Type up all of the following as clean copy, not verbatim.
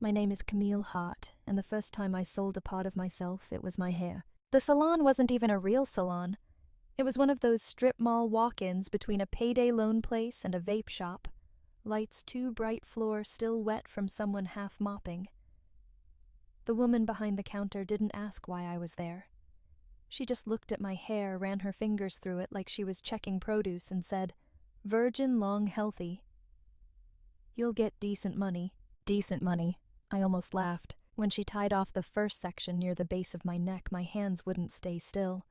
My name is Camille Hart, and the first time I sold a part of myself, it was my hair. The salon wasn't even a real salon. It was one of those strip mall walk-ins between a payday loan place and a vape shop. Lights too bright, floor still wet from someone half mopping. The woman behind the counter didn't ask why I was there. She just looked at my hair, ran her fingers through it like she was checking produce, and said, "Virgin, long, healthy. You'll get decent money." Decent money. I almost laughed. When she tied off the first section near the base of my neck, my hands wouldn't stay still.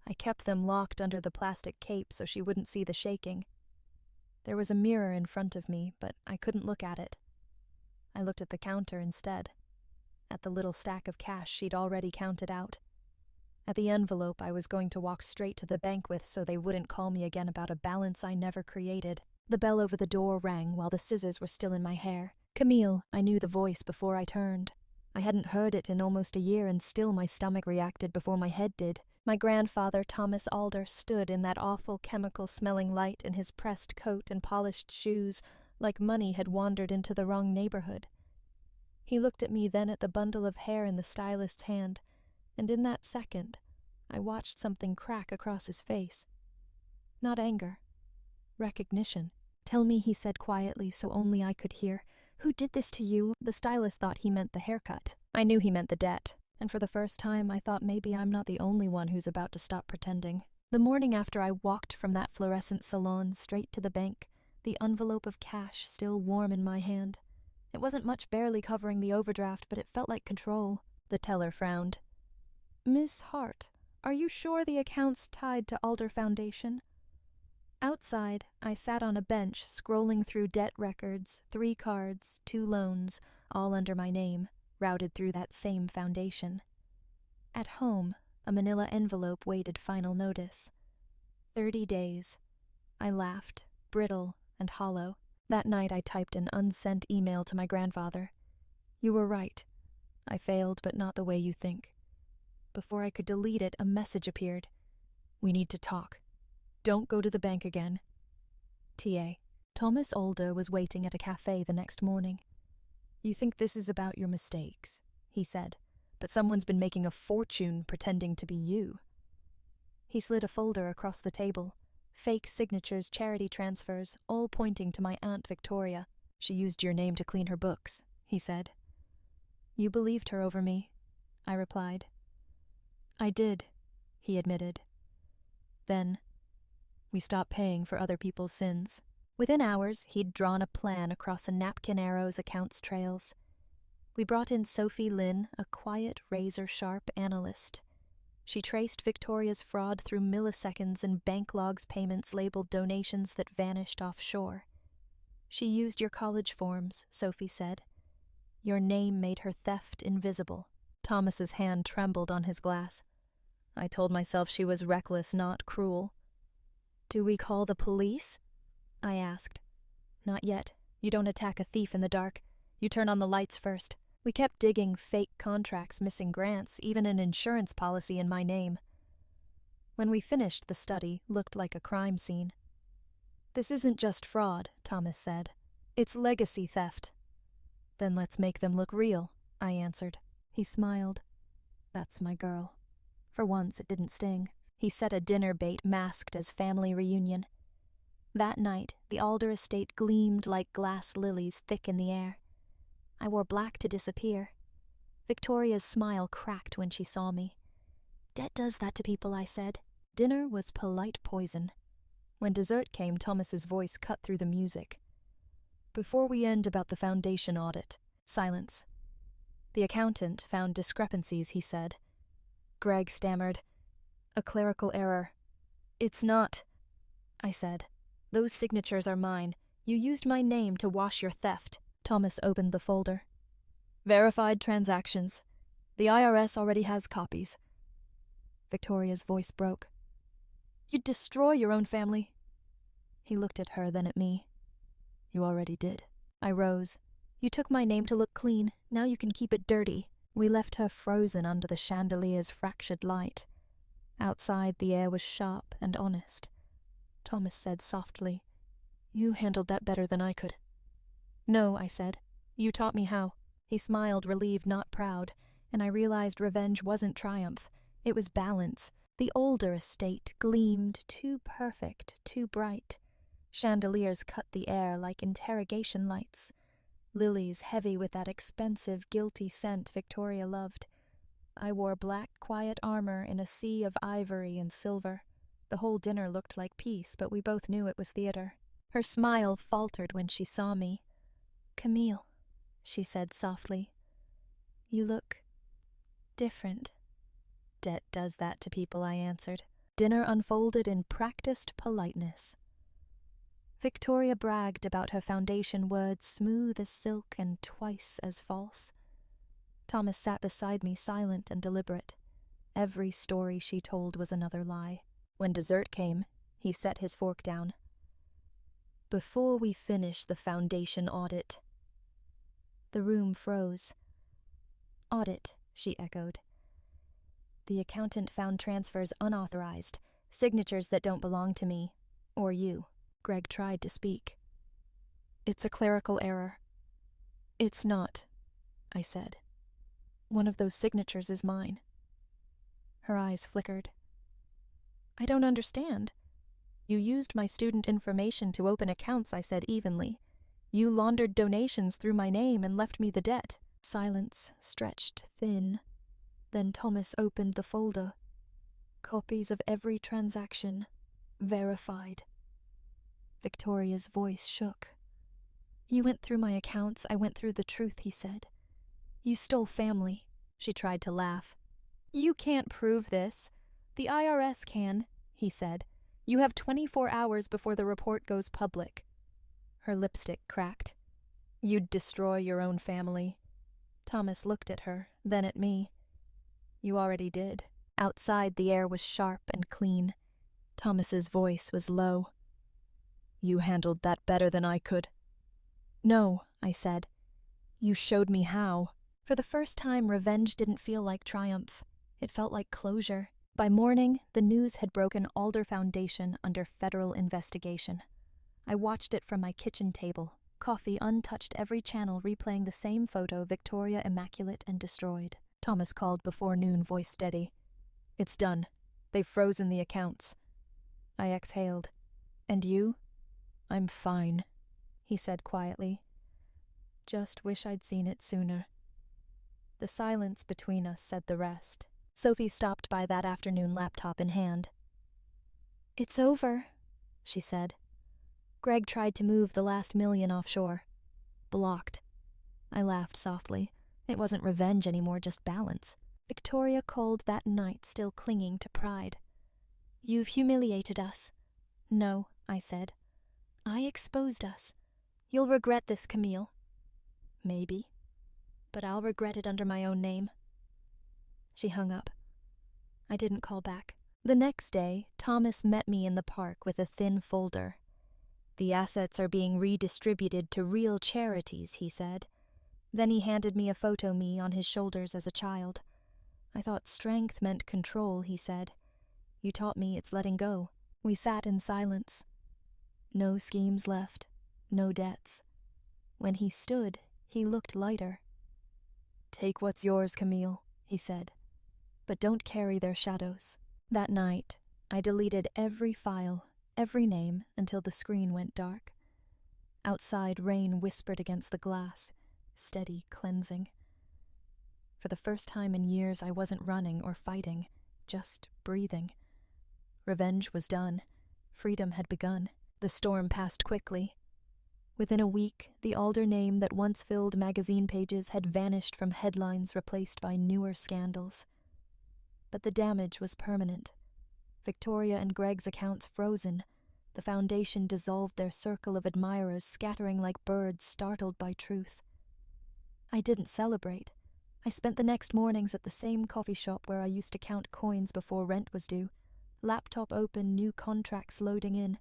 I kept them locked under the plastic cape so she wouldn't see the shaking. There was a mirror in front of me, but I couldn't look at it. I looked at the counter instead, at the little stack of cash she'd already counted out, at the envelope I was going to walk straight to the bank with so they wouldn't call me again about a balance I never created. The bell over the door rang while the scissors were still in my hair. Camille, I knew the voice before I turned. I hadn't heard it in almost a year, and still my stomach reacted before my head did. My grandfather, Thomas Alder, stood in that awful chemical-smelling light in his pressed coat and polished shoes, like money had wandered into the wrong neighborhood. He looked at me, then at the bundle of hair in the stylist's hand, and in that second, I watched something crack across his face. Not anger. Recognition. "Tell me," he said quietly so only I could hear. "Who did this to you?" The stylist thought he meant the haircut. I knew he meant the debt, and for the first time I thought maybe I'm not the only one who's about to stop pretending. The morning after I walked from that fluorescent salon straight to the bank, the envelope of cash still warm in my hand. It wasn't much, barely covering the overdraft, but it felt like control. The teller frowned. "Miss Hart, are you sure the account's tied to Alder Foundation?" Outside, I sat on a bench scrolling through debt records, 3 cards, 2 loans, all under my name, routed through that same foundation. At home, a manila envelope waited final notice. 30 days. I laughed, brittle and hollow. That night I typed an unsent email to my grandfather. "You were right. I failed, but not the way you think." Before I could delete it, a message appeared. "We need to talk. Don't go to the bank again. T.A." Thomas Alder was waiting at a cafe the next morning. "You think this is about your mistakes," he said, "but someone's been making a fortune pretending to be you." He slid a folder across the table. Fake signatures, charity transfers, all pointing to my Aunt Victoria. "She used your name to clean her books," he said. "You believed her over me," I replied. "I did," he admitted. Then, we stopped paying for other people's sins. Within hours, he'd drawn a plan across a napkin arrow's accounts trails. We brought in Sophie Lynn, a quiet, razor-sharp analyst. She traced Victoria's fraud through milliseconds and bank logs payments labeled donations that vanished offshore. "She used your college forms," Sophie said. "Your name made her theft invisible." Thomas's hand trembled on his glass. I told myself she was reckless, not cruel. "Do we call the police?" I asked. "Not yet. You don't attack a thief in the dark. You turn on the lights first." We kept digging, fake contracts, missing grants, even an insurance policy in my name. When we finished, the study looked like a crime scene. "This isn't just fraud," Thomas said. "It's legacy theft." "Then let's make them look real," I answered. He smiled. "That's my girl." For once, it didn't sting. He set a dinner bait masked as family reunion. That night, the Alder estate gleamed like glass lilies thick in the air. I wore black to disappear. Victoria's smile cracked when she saw me. "Debt does that to people," I said. Dinner was polite poison. When dessert came, Thomas's voice cut through the music. "Before we end about the foundation audit." Silence. "The accountant found discrepancies," he said. Greg stammered. "A clerical error." "It's not," I said. "Those signatures are mine. You used my name to wash your theft." Thomas opened the folder. "Verified transactions. The IRS already has copies." Victoria's voice broke. "You'd destroy your own family." He looked at her, then at me. "You already did." I rose. "You took my name to look clean. Now you can keep it dirty." We left her frozen under the chandelier's fractured light. Outside, the air was sharp and honest. Thomas said softly, "You handled that better than I could." "No," I said. "You taught me how." He smiled, relieved, not proud, and I realized revenge wasn't triumph. It was balance. The older estate gleamed, too perfect, too bright. Chandeliers cut the air like interrogation lights. Lilies heavy with that expensive, guilty scent Victoria loved. I wore black, quiet armor in a sea of ivory and silver. The whole dinner looked like peace, but we both knew it was theater. Her smile faltered when she saw me. "Camille," she said softly. "You look different." "Debt does that to people," I answered. Dinner unfolded in practiced politeness. Victoria bragged about her foundation words, smooth as silk and twice as false. Thomas sat beside me, silent and deliberate. Every story she told was another lie. When dessert came, he set his fork down. "Before we finish the foundation audit." The room froze. "Audit," she echoed. "The accountant found transfers unauthorized, signatures that don't belong to me, or you." Greg tried to speak. "It's a clerical error." "It's not," I said. "One of those signatures is mine." Her eyes flickered. "I don't understand." "You used my student information to open accounts," I said evenly. "You laundered donations through my name and left me the debt." Silence stretched thin. Then Thomas opened the folder. Copies of every transaction, verified. Victoria's voice shook. "You went through my accounts, I went through the truth," he said. "You stole family." She tried to laugh. "You can't prove this. The IRS can," he said. "You have 24 hours before the report goes public." Her lipstick cracked. "You'd destroy your own family." Thomas looked at her, then at me. "You already did." Outside, the air was sharp and clean. Thomas's voice was low. "You handled that better than I could." "No," I said. "You showed me how." For the first time, revenge didn't feel like triumph. It felt like closure. By morning, the news had broken Alder Foundation under federal investigation. I watched it from my kitchen table, coffee untouched, every channel replaying the same photo, Victoria immaculate and destroyed. Thomas called before noon, voice steady. "It's done. They've frozen the accounts." I exhaled. "And you?" "I'm fine," he said quietly. "Just wish I'd seen it sooner." The silence between us said the rest. Sophie stopped by that afternoon, laptop in hand. "It's over," she said. "Greg tried to move the last $1 million offshore. Blocked." I laughed softly. It wasn't revenge anymore, just balance. Victoria called that night, still clinging to pride. "You've humiliated us." "No," I said. "I exposed us. You'll regret this, Camille." "Maybe. But I'll regret it under my own name." She hung up. I didn't call back. The next day, Thomas met me in the park with a thin folder. "The assets are being redistributed to real charities," he said. Then he handed me a photo me on his shoulders as a child. "I thought strength meant control," he said. "You taught me it's letting go." We sat in silence. No schemes left, no debts. When he stood, he looked lighter. "Take what's yours, Camille," he said. "But don't carry their shadows." That night, I deleted every file, every name, until the screen went dark. Outside, rain whispered against the glass, steady, cleansing. For the first time in years, I wasn't running or fighting, just breathing. Revenge was done. Freedom had begun. The storm passed quickly. Within a week, the Alder name that once filled magazine pages had vanished from headlines, replaced by newer scandals. But the damage was permanent. Victoria and Greg's accounts frozen. The foundation dissolved their circle of admirers, scattering like birds startled by truth. I didn't celebrate. I spent the next mornings at the same coffee shop where I used to count coins before rent was due. Laptop open, new contracts loading in.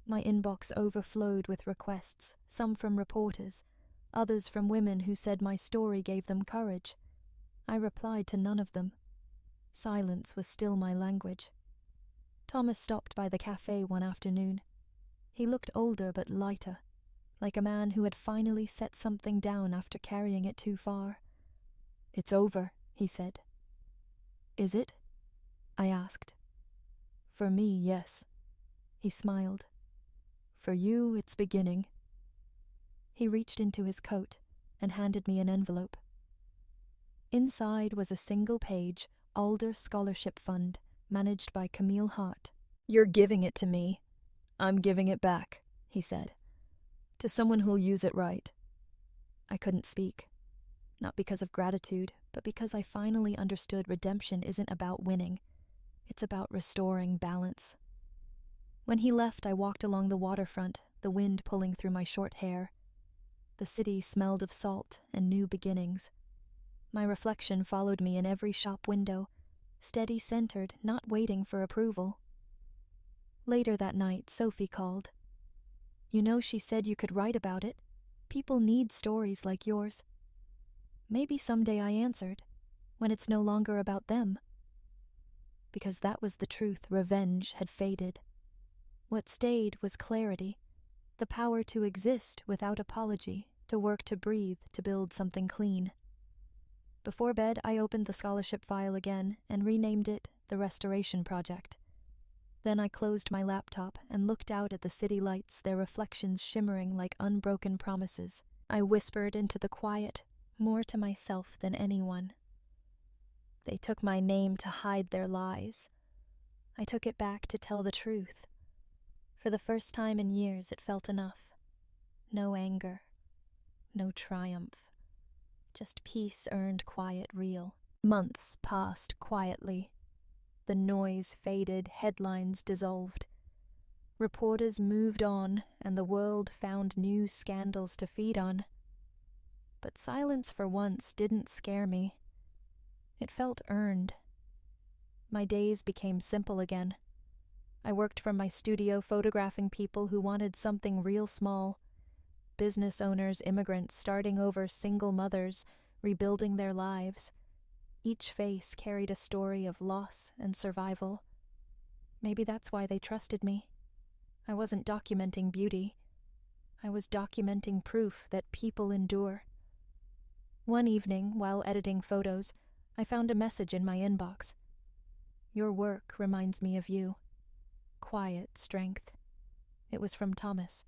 My inbox overflowed with requests, some from reporters, others from women who said my story gave them courage. I replied to none of them. Silence was still my language. Thomas stopped by the cafe one afternoon. He looked older but lighter. like a man who had finally set something down after carrying it too far. "It's over," he said. "Is it?" I asked. "For me, yes." He smiled. "For you, it's beginning." He reached into his coat and handed me an envelope. Inside was a single-page Alder Scholarship Fund managed by Camille Hart. "You're giving it to me. I'm giving it back," he said. "To someone who'll use it right." I couldn't speak. Not because of gratitude, but because I finally understood redemption isn't about winning. It's about restoring balance. When he left, I walked along the waterfront, the wind pulling through my short hair. The city smelled of salt and new beginnings. My reflection followed me in every shop window, steady-centered, not waiting for approval. Later that night, Sophie called. "You know, she said you could write about it. People need stories like yours." Maybe someday, I answered, when it's no longer about them. Because that was the truth. Revenge had faded. What stayed was clarity, the power to exist without apology, to work, to breathe, to build something clean. Before bed, I opened the scholarship file again and renamed it The Restoration Project. Then I closed my laptop and looked out at the city lights, their reflections shimmering like unbroken promises. I whispered into the quiet, more to myself than anyone. They took my name to hide their lies. I took it back to tell the truth. For the first time in years, it felt enough. No anger, no triumph. Just peace earned, quiet, real. Months passed quietly. The noise faded, headlines dissolved. Reporters moved on, and the world found new scandals to feed on. But silence for once didn't scare me. It felt earned. My days became simple again. I worked from my studio photographing people who wanted something real small. Business owners, immigrants, starting over, single mothers, rebuilding their lives. Each face carried a story of loss and survival. Maybe that's why they trusted me. I wasn't documenting beauty. I was documenting proof that people endure. One evening, while editing photos, I found a message in my inbox. "Your work reminds me of you. Quiet strength." It was from Thomas.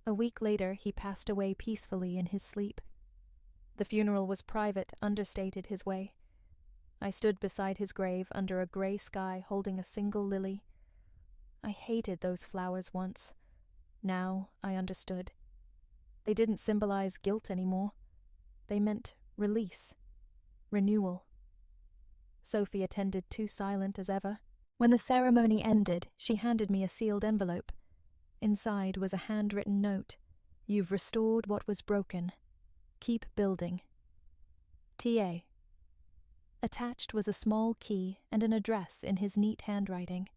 A week later, he passed away peacefully in his sleep. The funeral was private, understated his way. I stood beside his grave under a gray sky holding a single lily. I hated those flowers once. Now I understood. They didn't symbolize guilt anymore. They meant release, renewal. Sophie attended, too silent as ever. When the ceremony ended, she handed me a sealed envelope. Inside was a handwritten note. "You've restored what was broken. Keep building. T.A." Attached was a small key and an address in his neat handwriting.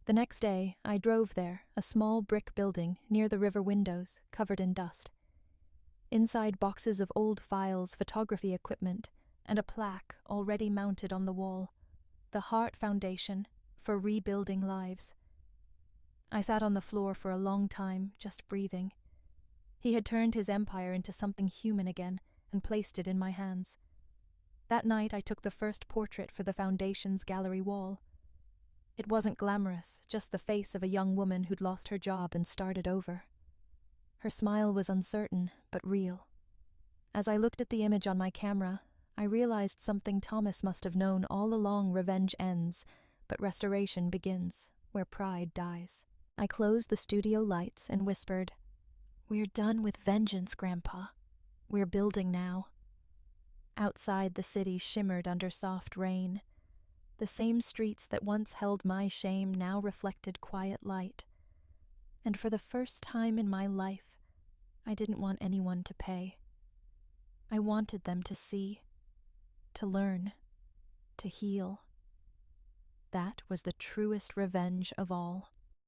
The next day, I drove there, a small brick building near the river windows, covered in dust. Inside, boxes of old files, photography equipment, and a plaque already mounted on the wall. The Hart Foundation for Rebuilding Lives. I sat on the floor for a long time, just breathing. He had turned his empire into something human again and placed it in my hands. That night I took the first portrait for the foundation's gallery wall. It wasn't glamorous, just the face of a young woman who'd lost her job and started over. Her smile was uncertain, but real. As I looked at the image on my camera, I realized something Thomas must have known all along. Revenge ends, but restoration begins, where pride dies. I closed the studio lights and whispered, "We're done with vengeance, Grandpa. We're building now." Outside, the city shimmered under soft rain. The same streets that once held my shame now reflected quiet light. And for the first time in my life, I didn't want anyone to pay. I wanted them to see, to learn, to heal. That was the truest revenge of all.